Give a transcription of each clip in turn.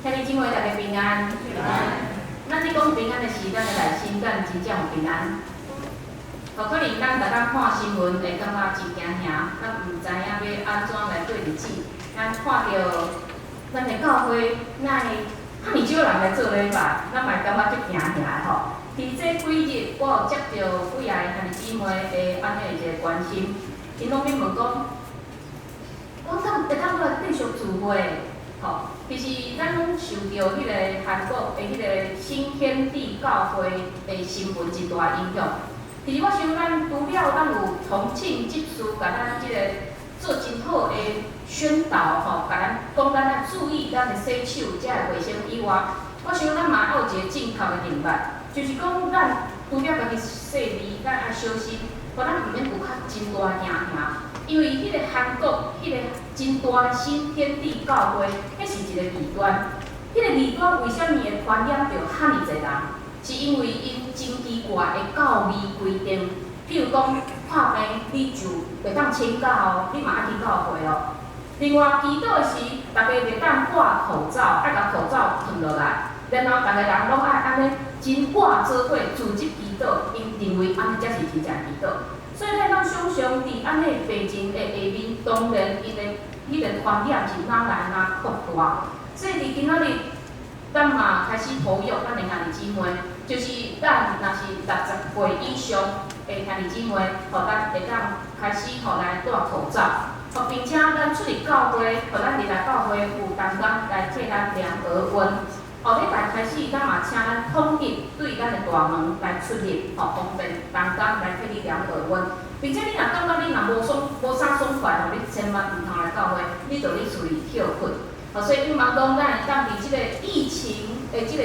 兄弟姊妹，大家平安。平安。咱咧讲平安的时，咱的内心敢真正有平安？可能咱逐天看新闻会感觉真惊吓，咱毋知影要安怎来过日子。咱看到咱的教会，乃遐尼少人来做礼拜，咱嘛感觉足惊吓的吼。伫这几日，我有接到几个兄弟姊妹的安尼一个关心，因拢咧问讲，我敢会当来继续聚会？吼，其实咱拢受到迄个韩国的迄个新天地教会的新闻真大影响。其实我想咱除了咱有重庆执事甲咱即个做真好的宣导吼，甲咱讲咱要注意咱的洗手、才会卫生以外，我想咱嘛要有一个正确的认识，就是讲咱除了家己洗利，咱爱小心，互咱毋免有较真大惊吓。因为迄个韩国迄个真大的新天地教会，迄是一个异端。迄个异端为虾米会传染着遐尼侪人？是因为因真奇怪的教义规定，譬如讲看病你就袂当请假哦，你嘛爱去教会哦。另外祈祷的时，大家袂当挂口罩，爱甲口罩脱落来，然后大家人拢爱安尼真挂做伙组织祈祷，因认为安尼才是真正祈祷。所以咱想象伫安尼病情的下面，当然伊的迄个传染是哪来哪扩大。所以伫今仔日，咱嘛开始呼吁咱的兄弟姊妹，就是咱若是60岁以上的兄弟姊妹，互咱会当开始互来戴口罩，并且咱出入教会，互咱入来教会有同工来替咱量额温。后礼拜开始，咱嘛请咱统一对咱的大门来出入，方便同工来替你量额温。并且你若感觉你若无啥爽快，你千万毋通来教会，你就伫厝里休困。所以希望讲咱会当伫即个疫情的即个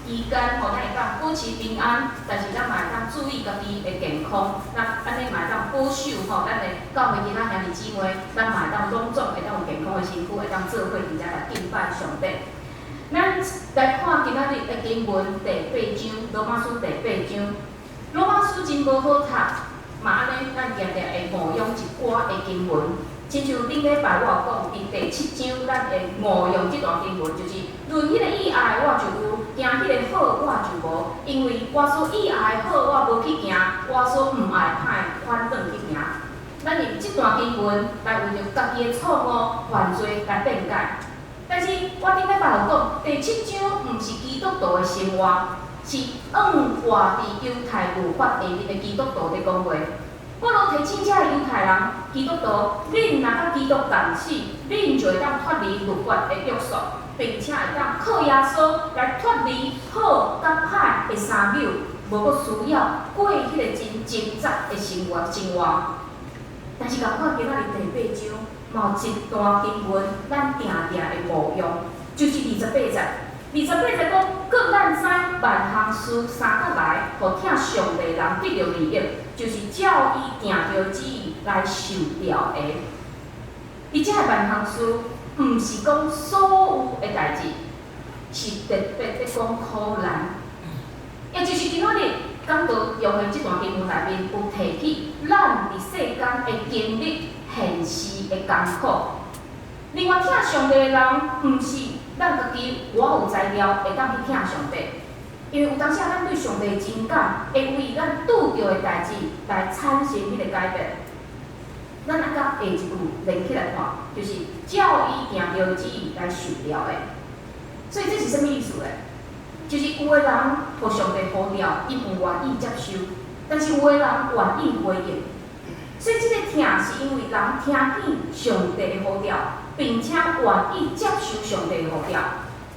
期间，咱会当保持平安，但是咱嘛会当注意家己的健康，咱安尼嘛会当保守咱的教会其他兄弟姊妹，咱嘛会当拢总会当有健康的身躯，会当做伙，并且来敬拜上帝。咱来看今仔日的经文第8章，罗马书第8章。罗马书真无好读，嘛安尼咱定定会误用一寡的经文。亲像顶礼拜我有讲，伫第7章咱会误用即段经文，就是论迄个意爱我就有，行迄个好我就无。因为我所意爱好我无去行，我所毋爱歹反转去行。咱用即段经文来为着家己的错误犯罪来辩解。但是我顶礼拜有讲，第7章毋是基督徒的生活，是活伫犹太律法下面的基督徒在讲话。保罗提醒这个犹太人、基督徒，恁若甲基督同死，恁就会当脱离律法的约束，并且会当靠耶稣来脱离好甲歹的三秒，无阁需要过迄个真挣扎的生活。但是，共看今仔日第8章。嘛有一段经文，咱定定会误用，就是28节。28节讲，各咱知万项事三角来，互听上帝人得着利益，就是照伊定着旨意来受调的。而这万项事，毋是讲所有的代志，是特别在讲苦难。也就是今仔日讲到用的这段经文内面有提起，咱伫世间会经历现实的艰苦。另外，听上帝的人，毋是咱家己我有材料会当去听上帝，因为有当时咱对上帝情感会为咱拄着的代志来产生迄个改变。咱啊甲下一句连起来看，就是照伊定着旨意来受了的。所以这是什么意思呢？就是有的人互上帝呼召，伊毋愿意接受；但是有的人愿意回应。所以这个听是因为人听见上帝的呼召，并且愿意接受上帝的呼召。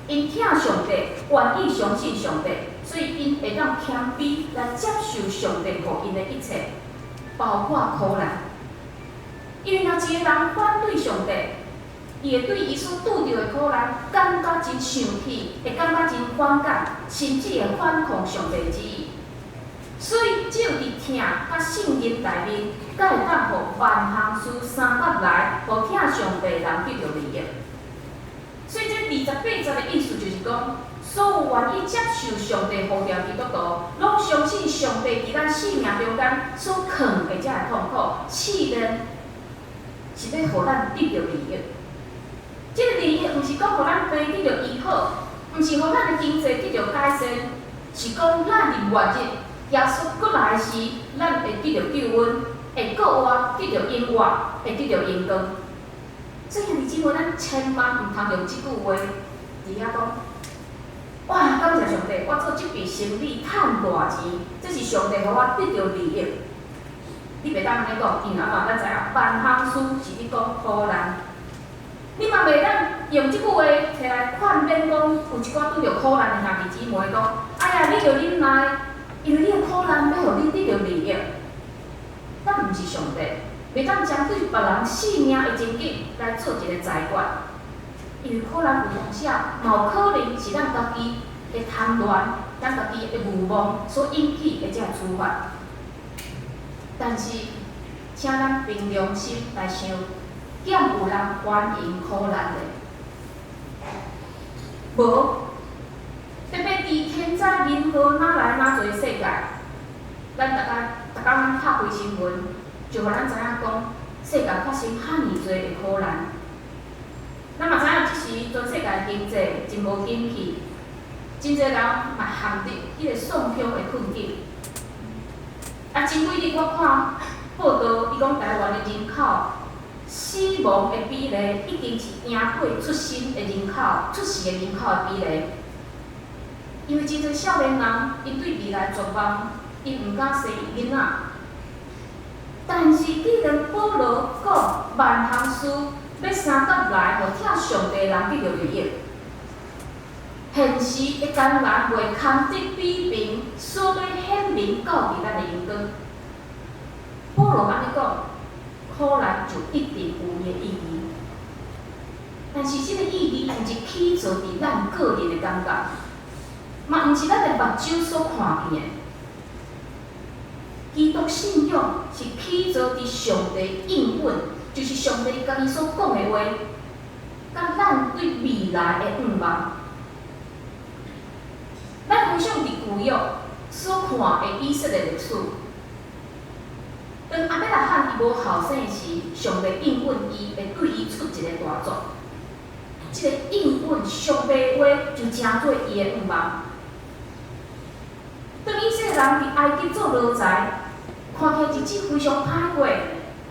因听上帝，愿意相信上帝，所以因会当谦卑来接受上帝互因的一切，包括苦难。因为若一个人反对上帝，伊会对伊所拄着的苦难感觉真生气，会感觉真反感，甚至会反抗上帝的旨意。所以只有伫听甲圣经内面，才会当互万项事三角来，互听上帝人得着利益。所以这28节的意思就是讲，所有愿意接受上帝呼召基督徒，拢相信上帝伫咱生命中间所藏的这个痛苦，试炼是要互咱得着利益。即个利益毋是讲互咱病得着医好，毋是互咱的经济得着改善，是讲咱伫末日耶稣过来时，咱会得着救恩，会国外得着永活，会得着阳光。所以兄弟姊妹，咱千万毋通用即句话伫遐讲。哇！感谢上帝，我做即笔生意赚大钱，这是上帝互我得到利益。你袂当安尼讲，因为咱知影万行书是咧讲苦难。你嘛袂当用即句话摕来劝勉讲，有一寡拄着苦难的兄弟姊妹讲，哎呀，你着忍耐，因为你的苦难要互你得到利益。咱毋是上帝，袂当针对别人性命的前景来做一个裁决。因为可能有当时啊，嘛有可能是咱家己的贪恋，咱家己的欲望所引起的这处罚。但是，请咱凭良心来想，减有人欢迎苦难的，无，特别伫天灾人祸哪来哪侪世界，咱逐工拍开新闻，就互咱知影讲，世界发生遐尔侪的苦难。咱嘛知影，即时全世界经济真无景气，真侪人嘛陷入迄个送穷的困境。啊，前几日我看报道，伊讲台湾的人口死亡的比例已经是赢过出生的人口、出世的人口的比例。因为真侪少年人因对未来绝望，因毋敢生囡仔。但是既然保罗讲万行书。要三角来，互听上帝人得着利益。现实的艰难袂堪得比拼，所要显明告伫咱的阳光。保罗安尼讲，苦难就一定有伊的意义。但是这个意义毋是起造伫咱个人的感觉，嘛毋是咱的目睭所看见的。基督信仰是起造伫上帝应允。就是上帝甲伊所讲的话，甲咱对未来的盼望。咱回想伫旧约所看的以色列历史，当亚伯拉罕伊无后生时，上帝应允伊会对伊出一个大作。这个应允上帝的话就成做伊的盼望。当以色列人伫埃及做奴才，看起来日子非常歹过。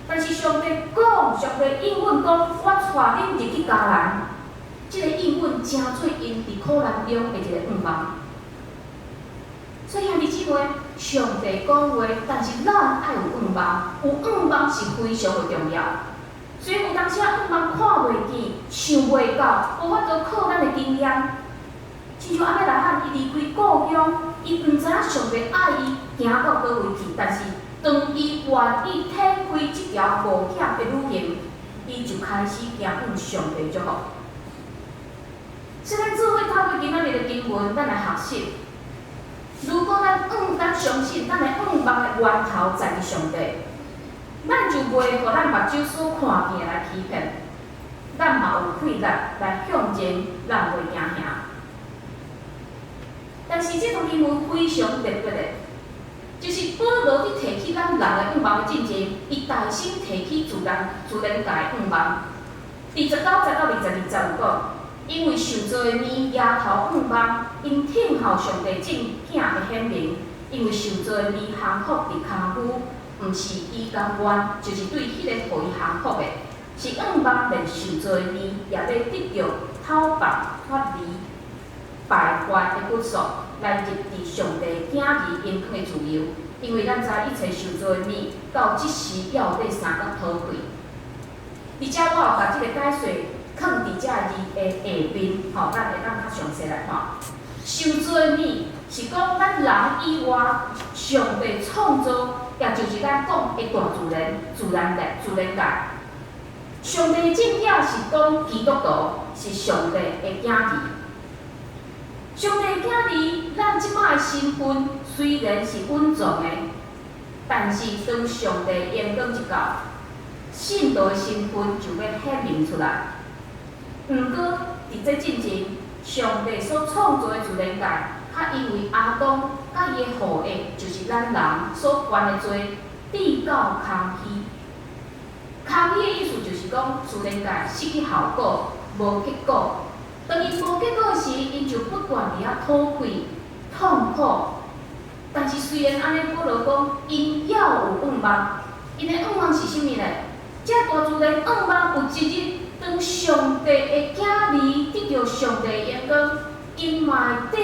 但是上帝讲，上帝应允讲，我带恁入去迦南。这个应允成做因伫苦难中的一个盼望。所以兄弟姊妹，上帝讲话，但是咱爱有盼望，有盼望是非常的重要。虽然有当时啊盼望看袂见、想袂到，无法度靠咱的经验。亲像亚伯拉罕，伊离开故乡，伊毋知影上帝爱伊行到倒位去，但是。当伊愿意展开这条冒险的旅行，伊就开始行向上帝祝福。所以咱做伙透过今仔日的经文，咱来学习。如果咱相信咱的盼望的源头在于上帝，咱就袂互咱目睭所看见来欺骗，咱嘛有气力来向前，咱袂惊吓。但是这段经文非常特别的。就是保罗伫提起咱人的盼望的进前，伊大声提起自然界的盼望。第19节到22节有讲，因为受造的面抬头盼望，因听候上帝正景的显明。因为受造的面降服伫骹夫，毋是伊甘愿，就是对迄个互伊降服的，是盼望连受造的面也要得到讨放脱离败坏的骨素。来入伫上帝囝儿应许的自由，因为咱知一切受造的物，到即时要有三角讨开。而且我有把即个解说放伫遮字的下面，咱会当较详细来看。受造的物是讲咱人以外，上帝创造，也就是咱讲的大自然界。上帝的正影是讲基督徒是上帝的囝儿。上帝的囝儿，咱即摆的身份虽然是稳重的，但是当上帝阳光一到，信徒的身份就要显明出来。毋过伫这进前，上帝所创造的自然界，较因为亚当甲伊的后裔，就是咱人所犯的罪，递到空虚。空虚的意思就是讲，自然界失去效果，无结果。当因无结果时，因就不断伫遐吐气、痛苦。但是虽然安尼，保罗讲因要有愿望，因的愿望是啥物呢？这大自然愿望有一日，当上帝的囝儿得到上帝的眼光，因嘛会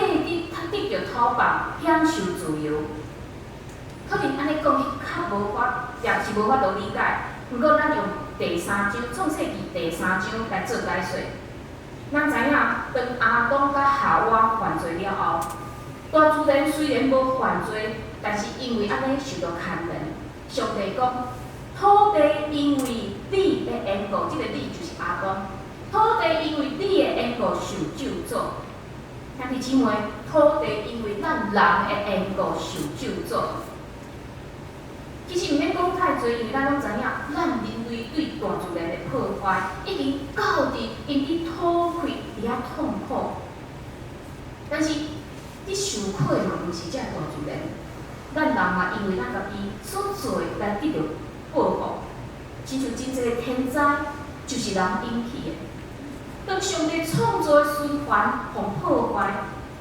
得到讨棒，享受自由。可能安尼讲较无法，也是无法度理解。不过咱用第三章创世纪第三章来做解说。咱知影，当亚当甲夏娃犯罪了后，大自然虽然无犯罪，但是因为安尼受到牵连。上帝讲，土地因为你的缘故，这个你就是亚当，土地因为你的缘故受咒诅。兄弟姊妹，土地因为咱人的缘故受咒诅。其实毋免讲太多，因为咱拢知影，咱人类对大自然的破坏已经到伫因伫吐气、伫遐痛苦。但是，你受苦的嘛，毋是这大自然，咱人嘛因为咱家己所做来得到报复。亲像真侪天灾，就是人引起的。当上帝创造的循环互破坏，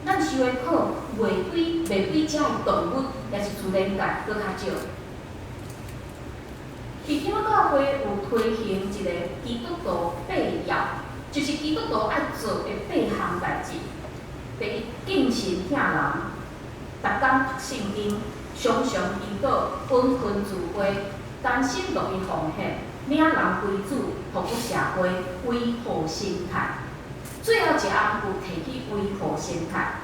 咱受的苦袂比遮的动物也是自然界搁较少。伫基督教会有推行一个基督徒8要，就是基督徒爱做的8项代志。第一，敬神疼人，逐工读圣经，常常祈祷，温馨自卑，甘心乐意奉献，领人归主，服务社会，维护生态。最后一项有提起维护生态，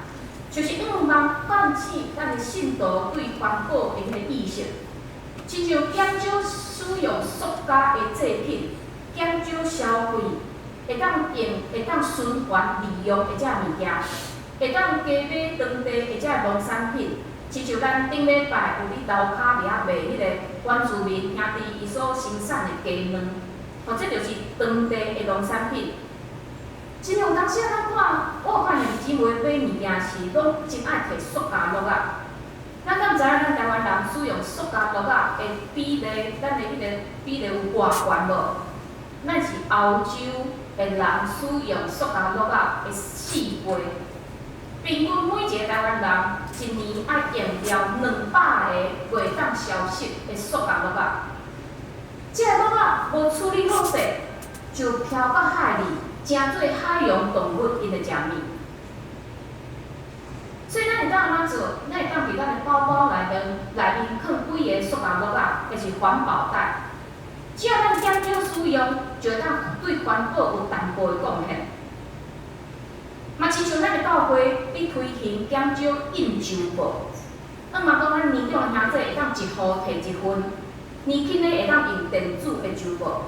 就是愿望放弃咱的信徒对环保的迄个意识。亲像减少使用塑胶的制品，减少消费，会当循环利用的遮物件，会当加买当地的遮农产品。亲像咱顶礼拜有伫楼骹伫遐卖迄个原住民兄弟伊所生产的鸡卵，这就是当地的农产品。真有当时咱看，我有看兄弟姊妹买物件时，拢真爱摕塑胶盒啊。咱敢知影咱台湾人使用塑胶盒仔的比例，咱的迄个比例有偌悬无？咱是欧洲的人使用塑胶盒仔的4倍。平均每一个台湾人一年爱用掉200个袂当消失的塑胶盒仔。这个盒仔无处理好势，就飘到海里，成做海洋动物因的食物。所以咱会当安怎做？咱会当伫咱的包包内面放几个塑胶盒仔，或是环保袋。只要咱减少使用，就会当对环保有淡薄的贡献。嘛，亲像咱的教会咧推行减少印周报，嘛讲咱年长兄弟会当1号摕1份，年轻的会当用电子的周报。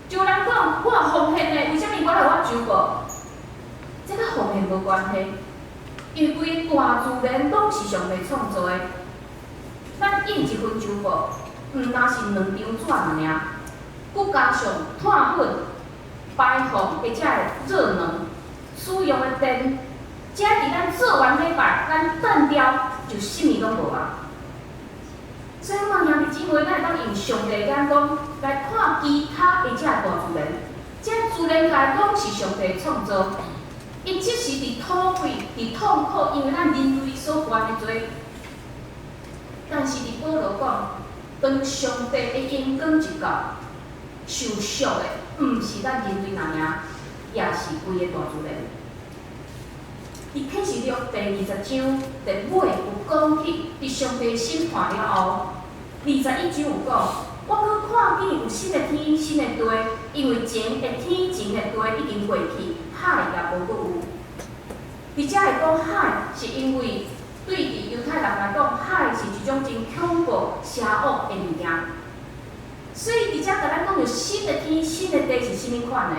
就有人讲，我奉献的，为虾米我来我周报？这甲奉献无关系。因为规个大自然拢是上帝创造的，咱印1份周报，毋单是2张纸尔，佮加上碳粉、排放或者热能使用的电，这伫咱做完礼拜，咱断掉就啥物拢无啊。所以我兄弟姊妹，咱会当用上帝眼光来看其他的这大自然，这自然界拢是上帝创造。伊即是伫土气、伫痛苦，因为咱人类所犯的罪。但是伫保罗讲，当上帝的眼光一到，受伤的毋是咱人类尔，也是规个大自然。伫启示录第20章第尾有讲起，伫上帝审判了后，21章有讲，我搁看见有新的天、新的地，因为前的天、前的地已经过去。海也无搁有，而且会讲海，是因为对伫犹太人来讲，海是一种真恐怖、邪恶的物件。所以伫遮甲咱讲着新的天、新的地是甚物款的？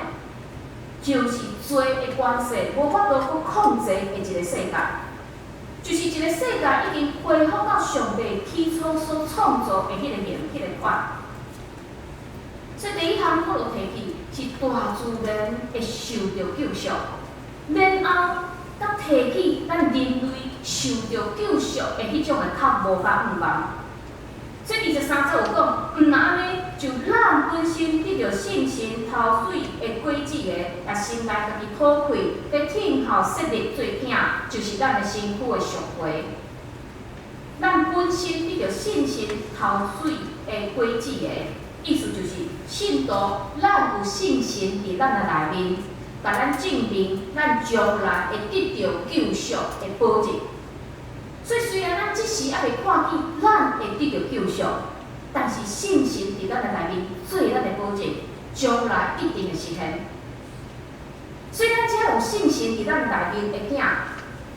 就是罪的关系无法度搁控制的一个世界，就是一个世界已经恢复到上帝起初所创造的迄个样、迄个款。所以第一项我就提起。是大自然会受到救赎，然后甲提起咱人类受到救赎的迄种的较无甲愿望。所以23节有讲，毋若安尼，就咱本身得着信心头水的轨迹的，也心内家己讨开，要听候设立做囝，就是咱的身躯的赎回。咱本身得着信心头水的轨迹的，意思就是信徒咱有信心伫咱的内面，甲咱证明咱将来会得到救赎的保证。所以虽然咱即时还未看见咱会得到救赎，但是信心伫咱的内面做咱的保证，将来一定会实现。所以咱只要有信心伫咱内面的囝，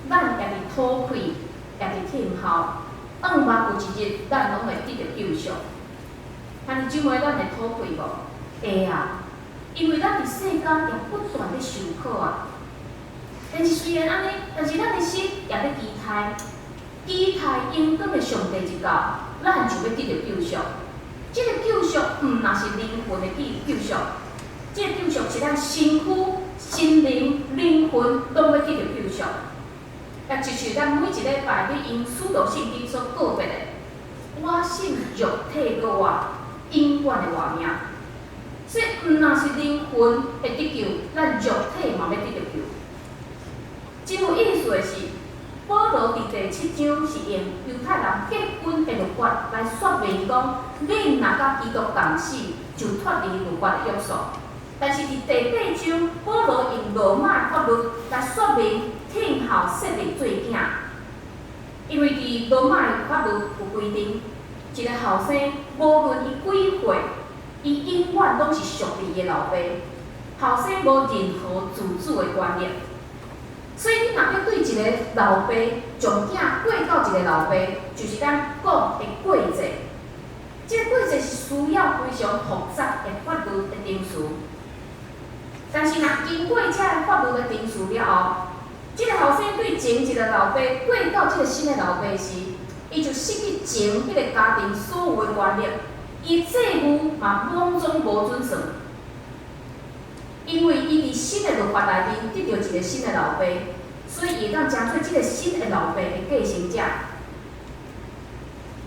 咱家己讨开，家己听候，往往有一日咱拢会得到救赎。但是怎么咱会讨开无？会啊，因为咱伫世间也不断咧受苦啊。但是虽然安尼，但是咱的心也咧期待应当的上帝一到，咱就要得到救赎。这个救赎毋若是灵魂的救赎，这个救赎是咱身躯、心灵、灵魂拢要得到救赎。也就像咱每一礼拜咧用使徒圣经所告别的，我信肉体个活，永远的活命。所以毋若是灵魂会得救，咱肉体嘛要得到救。真有意思的是，保罗伫第7章是用犹太人结婚的律法来说明讲，恁若甲基督同死，就脱离律法的约束。但是伫第8章，保罗用罗马法律来说明听候设立做囝，因为伫罗马的法律有规定，一个后生无论伊几岁，伊永远拢是属于伊的老爸，后生无任何自主的观念。所以，你若要对一个老爸将囝过到一个老爸，就是咱讲的过节。这个过节是需要非常复杂的法律的程序。但是，若经过这个法律的程序了后，这个后生对前一个老爸过到这个新的老爸时，伊就失去前迄个家庭所有的观念，伊的债务嘛拢总无准算。因为伊伫新的律法内面得到一个新的老爸，所以会当成做这个新的老爸的继承者。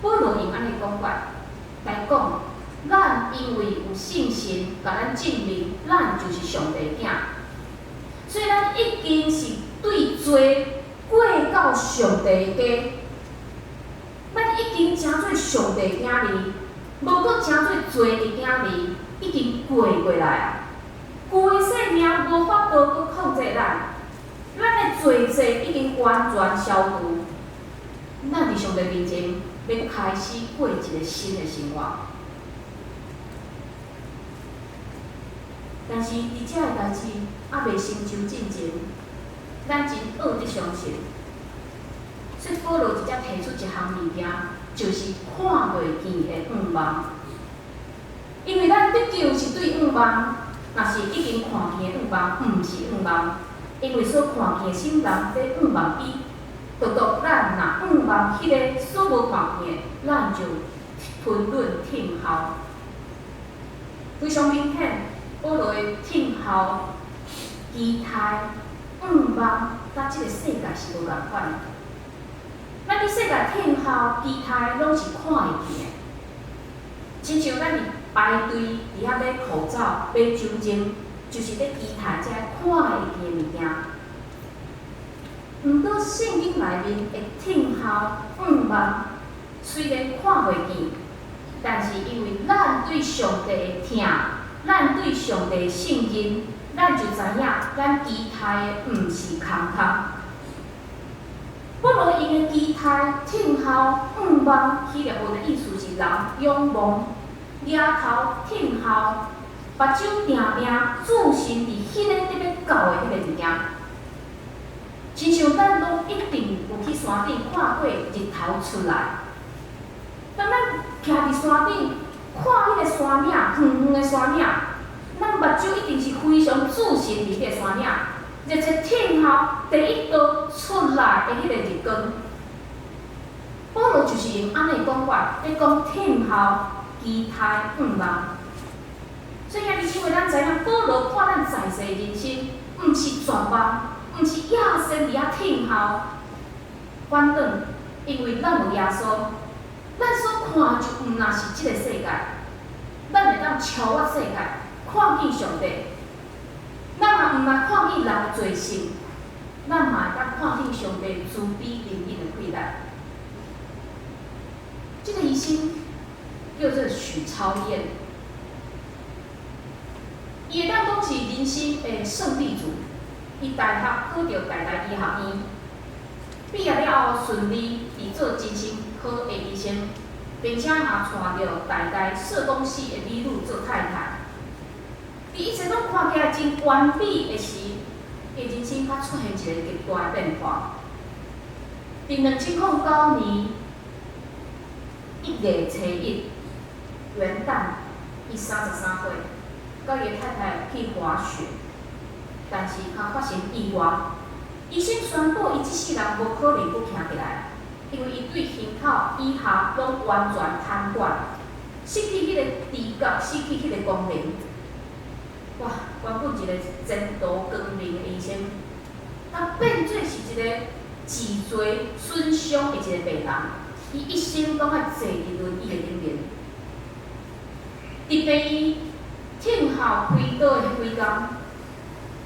保罗用安尼讲法来讲，咱因为有信心，甲咱证明咱就是上帝囝，所以咱已经是对罪过到上帝家，咱已经成做上帝囝儿，无搁成做罪的囝儿，已经过来啊。规世命无法度搁控制咱，咱的罪责已经完全消除。咱伫上帝面前要开始过一个新的生活。但是伫遮个代志还未成就进前，咱真恶得相信。所以保罗直接提出一项物件，就是看袂见的愿望。因为咱得救是对愿望。若是已经看见的愿望，毋是愿望，因为所看见的心人在愿望比，独独咱若愿望迄个所无看见，咱就吞忍听候。非常明显，保罗的听候、期待、愿望，甲即个世界是无共款的。咱伫世界听候、期待，拢是看会见的，亲像咱排队伫遐买口罩、买酒精，就是咧期待这看会见的物件。毋过圣经内面的听候、愿望，虽然看袂见，但是因为咱对上帝的听，咱对上帝的信任，咱就知影咱期待的毋是空空。保罗用的期待、听候、愿望，希腊文的意思是人仰望。额头挺候，目睭定定注视伫迄个得要到的迄个物件，亲像咱拢一定有去山顶看过日头出来。当咱徛伫山顶看迄个山岭，远远的山岭，咱目睭一定是非常注视伫迄个山岭，热切挺候第一道出来的迄个日光。保罗就是用安尼讲法，咧讲挺候。期待愿望，所以兄弟姊妹，咱知影保罗看咱在世人生，毋是绝望，毋是野生伫遐听候，反倒因为咱有耶稣，咱所看就毋若是即个世界，咱咱会当超越世界，看见上帝。咱嘛毋茫看见人的罪性，咱嘛会当看见上帝慈悲怜悯的贵待。这个医生叫做许超燕，伊会当讲是人生的胜利组。伊大学考到台大医学院，毕业了后顺利伫做精神科的医生，并且嘛娶到台大社工系的美女做太太。伫一切拢看起来真完美的时，伊人生较出现一个极大的变化。伫2009年1月初1元旦，伊33岁，甲伊的太太去滑雪。但是，他发生意外，医生宣布伊即世人无可能佫行起来，因为伊对胸口以下拢完全瘫痪，失去迄个知觉，失去迄个功能。哇！原本一个前途光明的医生，他变做是一个脊椎损伤的一个病人，伊一生拢爱坐伫轮椅的顶面。特别伊听候开刀的迄几工。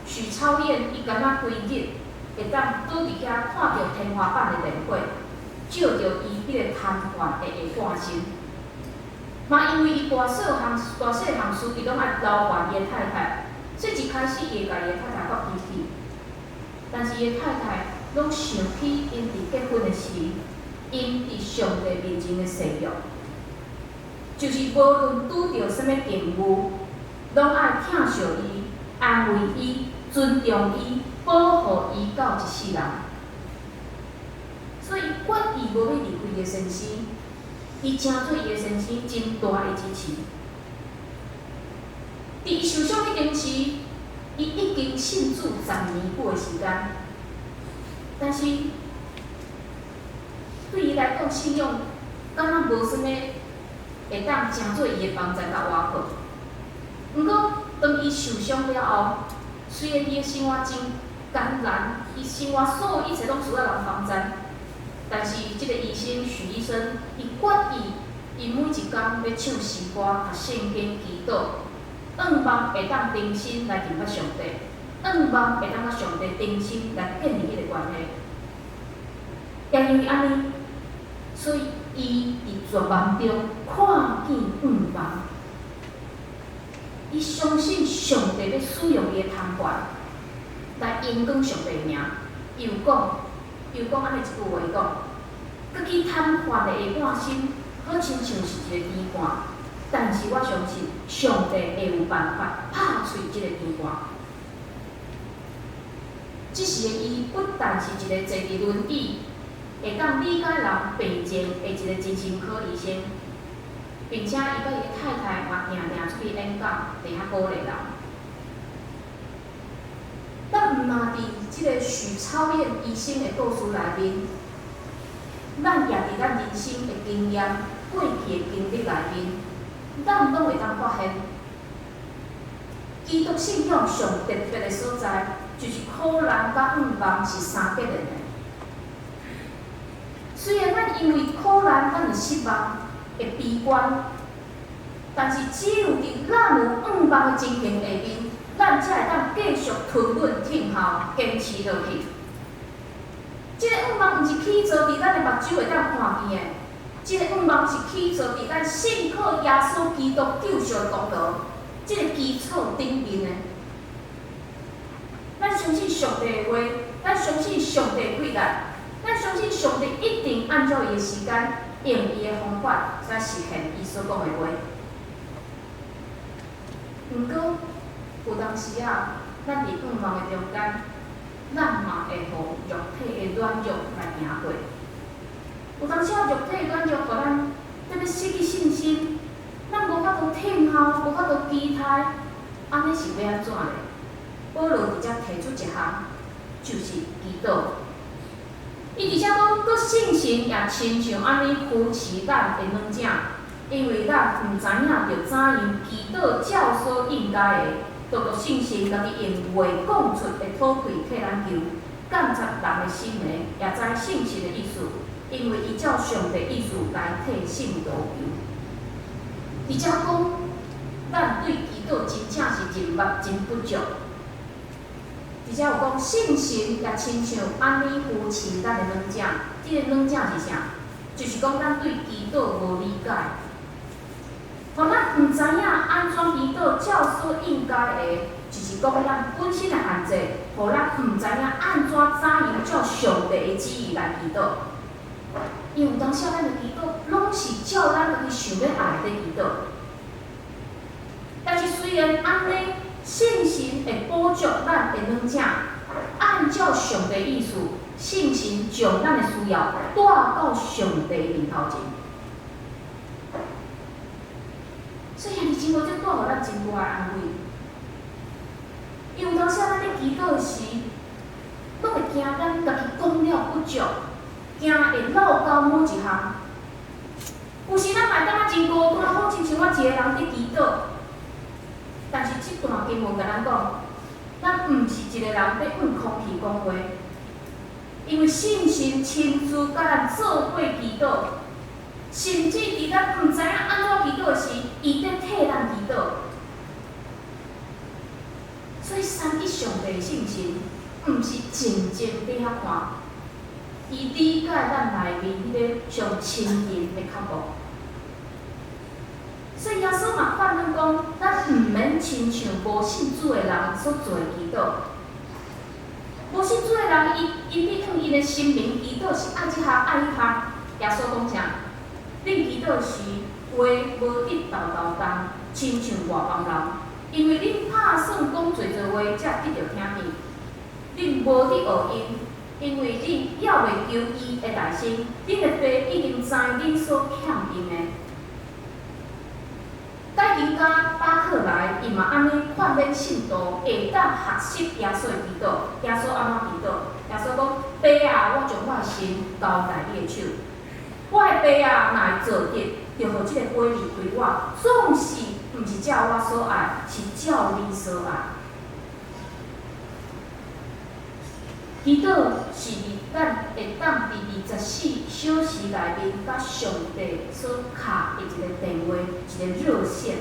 许超燕，伊敢若规日会当倒伫遐看到天花板的电火，照着伊迄个瘫痪的下半身。嘛因为伊大细项事，伊拢爱留伴伊的太太，所以一开始伊会甲伊的太太发脾气。但是伊的太太拢想起因伫结婚的时，因伫上帝面前的誓约，就是无论拄着什么境遇，拢爱疼惜伊、安慰伊。尊重伊，保护伊到一世人，所以决意无要离开伊的先生，伊成做伊的先生真大的支持。伫伊受伤迄阵时，伊已经信主10年久的时间，但是对伊来讲，信仰敢若无啥物会当成做伊的帮助甲依靠。毋过，当伊受伤了后，虽然伊的生活真艰难，伊生活所有一切拢需要人帮衬，但是即个医生许医生，伊决意，伊每一工要唱诗歌、读圣经、祈祷，盼望会当定心来敬拜上帝，盼望会当甲上帝定心来建立迄个关系。也因为安尼，所以伊伫绝望中看见盼望。伊相信上帝要使用伊的瘫痪来荣光上帝的名。伊有讲安尼一句话，伊讲：，过去瘫痪的下半身，好亲像是一个甜罐，但是我相信上帝会有办法拍碎这个甜罐。这时的伊不但是一个坐伫轮椅，会当理解人病情的一个精神科医生。并且，伊甲伊的太太嘛，定定出去演讲，伫遐鼓励人。咱毋嘛伫即个许超燕医生的故事内面，咱也伫咱人生的经验、过去的经历内面，咱拢会当发现，基督信仰上特别的所在，就是苦难甲盼望是相结连的。虽然咱因为苦难，咱会失望。会悲观，但是只有伫咱有盼望的情形下面，咱才会当继续吞忍挺候，坚持落去。这个盼望毋是起造伫咱的目睭会当看见的，这个盼望是起造伫咱信靠耶稣基督救赎的功劳，这个基础顶面的。咱相信上帝的话，咱相信上帝的贵咱相信上帝一定按照伊的时间。用伊的方法来实现伊所讲的话。毋过，有当时啊，咱伫盼望的中间，咱嘛会互肉体的软弱来行过。有当时啊，肉体的软弱，互咱特别失去信心，咱无法度挺候，无法度期待，安尼是要安怎咧？保罗伫遮提出一项，就是祈祷。伊而且讲，佫信心也亲像安尼扶持咱的软井，因为咱毋知影着怎样祈祷照所应该的，独独信心，家己用话讲出的吐气替咱求，感察人的心灵，也知信心的意思，因为伊照上帝意思来替圣徒求。而且讲，咱对祈祷真正是真不足。而且有讲信心也亲像安尼扶持咱的软井，即个软井是啥？就是讲咱对祈祷无理解，互咱毋知影安怎祈祷照所应该的，就是讲咱本身的限制，互咱毋知影安怎早应照上帝的旨意来祈祷。因为有当时咱的祈祷拢是照咱家己想要爱的祈祷，但是虽然安尼，信心会补足咱的软井，按照上帝意思，信心将咱的需要带到上帝面头前。所以兄弟姊妹，这带互咱真大的安慰。因为有当时咱咧祈祷时，拢会惊咱家己讲了不足，惊会漏到某一项。有时咱嘛当啊真孤单，好亲像我一个人伫祈祷。但是这段经文甲咱讲，咱毋是一个人要用空气讲话，因为信心亲自甲咱做伙祈祷，甚至伫咱毋知影安怎祈祷时，伊在替咱祈祷。所以三一上帝的信心，毋是静静伫遐看，伊理解咱内面迄个上亲近的脚步。所以耶稣嘛反问讲，咱毋免亲像无信主的人所做的祈祷。无信主的人，因咧用因的心灵祈祷是爱即项爱迄项。耶稣讲啥？恁祈祷时话无得豆豆重，亲像外邦人，因为恁拍算讲做话，才得着听见。恁无得学因，因为恁还袂求伊的内心，恁的爸已经知恁所欠因的。带人家巴克来，伊嘛安尼劝勉信徒会当学习耶稣的祈祷。耶稣安怎祈祷？耶稣讲：爸啊，我将我的心交在你的手。我的爸啊，若会做得，就互即个杯离开我。总是毋是照我所爱，是照你所爱。祈祷是咱会当伫24小时内面，甲上帝所敲的一个电话，一个热线。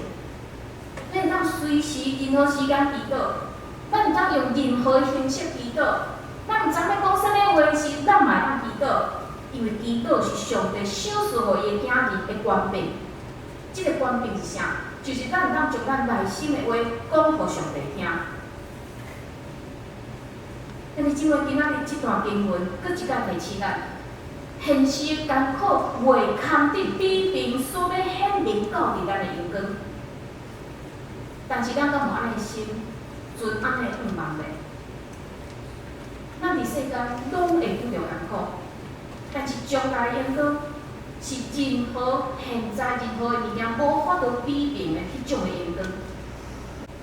咱会当随时任何时间祈祷，咱会当用任何形式祈祷。咱毋知要讲啥物话时，咱嘛会当祈祷，因为祈祷是上帝赏赐互伊的囝儿的权柄。即个权柄是啥？就是咱会当将咱内心的话讲互上帝听。但是，姊妹，今仔日这段经文，搁一摆提醒咱，现实的艰苦袂堪得比平所要显明到伫咱的阳光。但是，咱敢有安尼的心，存安尼的愿望袂？咱伫世间拢会遇到艰苦，但是将来的阳光是任何现在任何的物件无法度比平的迄种的阳光，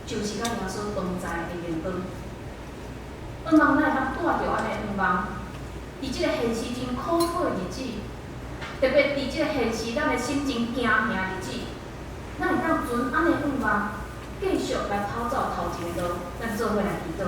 就是咱耶稣同在的阳光。愿望咱会当带着安尼愿望，伫即个现实真苦苦的日子，特别伫即个现实咱的心真惊吓的日子，咱会当存安尼愿望，继续来跑走头前的路，咱做伙来祈祷。